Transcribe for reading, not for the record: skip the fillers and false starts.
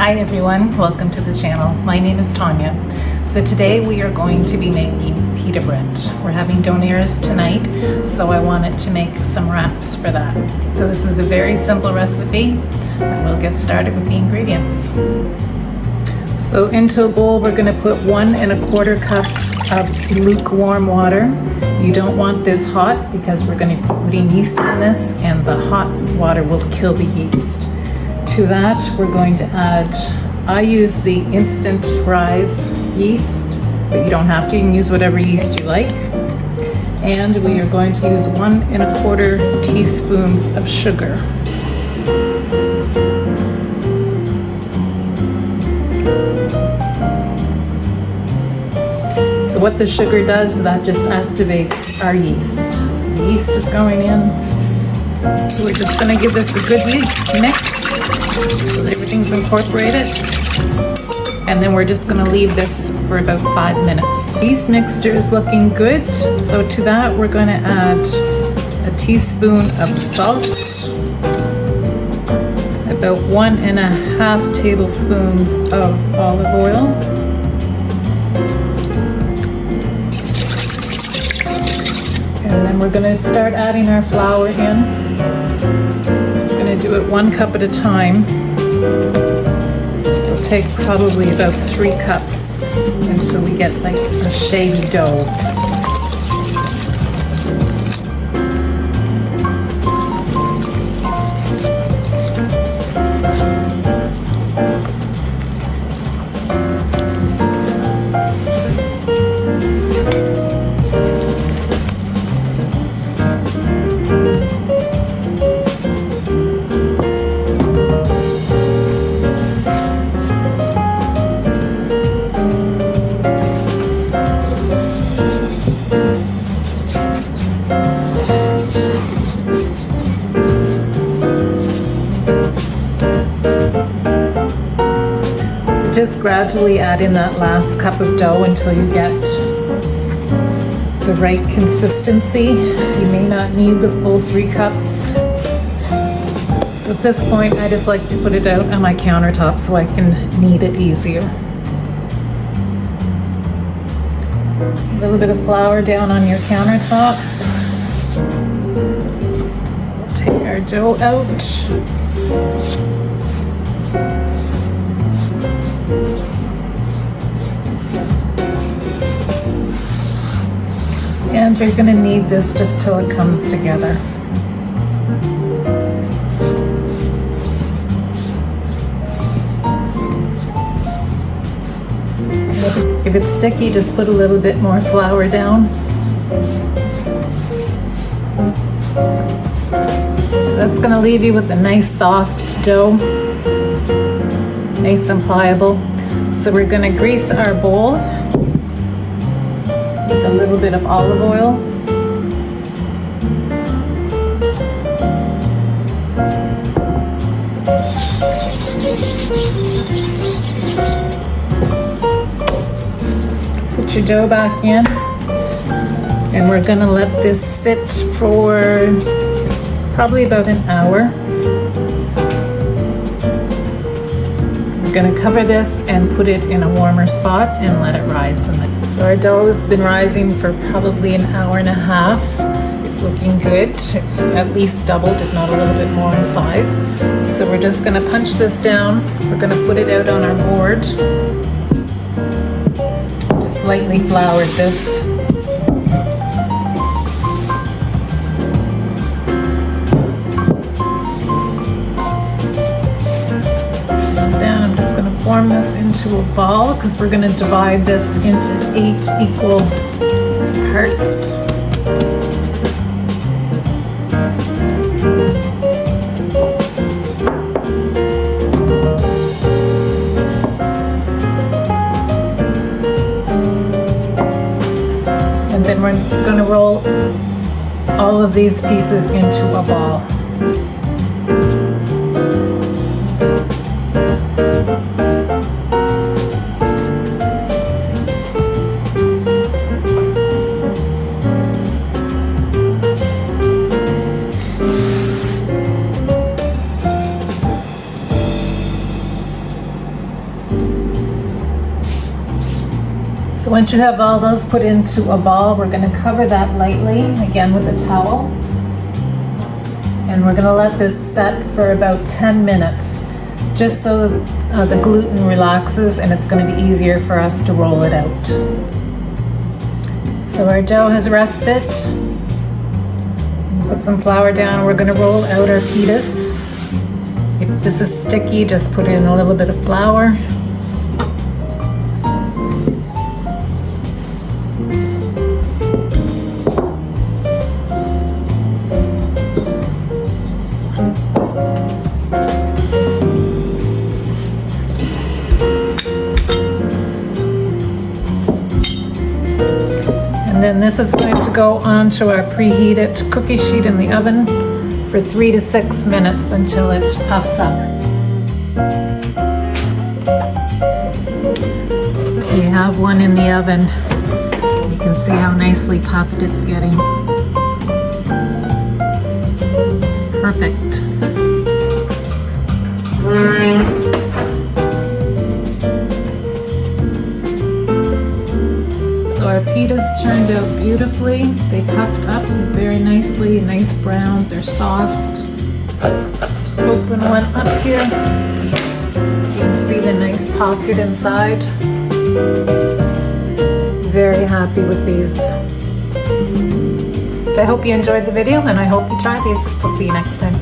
Hi everyone, welcome to the channel. My name is Tanya. So today we are going to be making pita bread. We're having donaires tonight, so I wanted to make some wraps for that. So this is a very simple recipe, and we'll get started with the ingredients. So into a bowl we're going to put 1 1/4 cups of lukewarm water. You don't want this hot because we're going to be putting yeast in this, and the hot water will kill the yeast. To that, we're going to add, I use the instant rise yeast, but you don't have to, you can use whatever yeast you like. And we are going to use 1 1/4 teaspoons of sugar. So what the sugar does, that just activates our yeast. So the yeast is going in. We're just going to give this a good mix so that everything's incorporated, and then we're just going to leave this for about 5 minutes. The yeast mixture is looking good, so to that we're going to add a teaspoon of salt, about 1 1/2 tablespoons of olive oil, and then we're going to start adding our flour in. Do it 1 cup at a time. It'll take probably about 3 cups until we get like a shady dough. Just gradually add in that last cup of dough until you get the right consistency. You may not need the full 3 cups. At this point, I just like to put it out on my countertop so I can knead it easier. A little bit of flour down on your countertop. We'll take our dough out. And you're going to knead this just till it comes together. If it's sticky, just put a little bit more flour down. So that's going to leave you with a nice soft dough, nice and pliable. So we're going to grease our bowl with a little bit of olive oil. Put your dough back in, and we're gonna let this sit for probably about an hour. We're gonna cover this and put it in a warmer spot and let it rise. So our dough has been rising for probably an hour and a half. It's looking good. It's at least doubled, if not a little bit more in size. So we're just gonna punch this down. We're gonna put it out on our board. Just lightly floured this. Form this into a ball because we're going to divide this into 8 equal parts. And then we're going to roll all of these pieces into a ball. once you have all those put into a ball, we're going to cover that lightly, again with a towel. And we're going to let this set for about 10 minutes, just so the gluten relaxes and it's going to be easier for us to roll it out. So our dough has rested. Put some flour down. We're going to roll out our pitas. If this is sticky, just put in a little bit of flour. And then this is going to go onto our preheated cookie sheet in the oven for 3 to 6 minutes until it puffs up. We have one in the oven. You can see how nicely puffed it's getting. It's perfect. So our pitas turned out beautifully. They puffed up very nicely, nice brown. They're soft. Let's open one up here so you can see the nice pocket inside. Very happy with these. I hope you enjoyed the video and I hope you try these. We'll see you next time.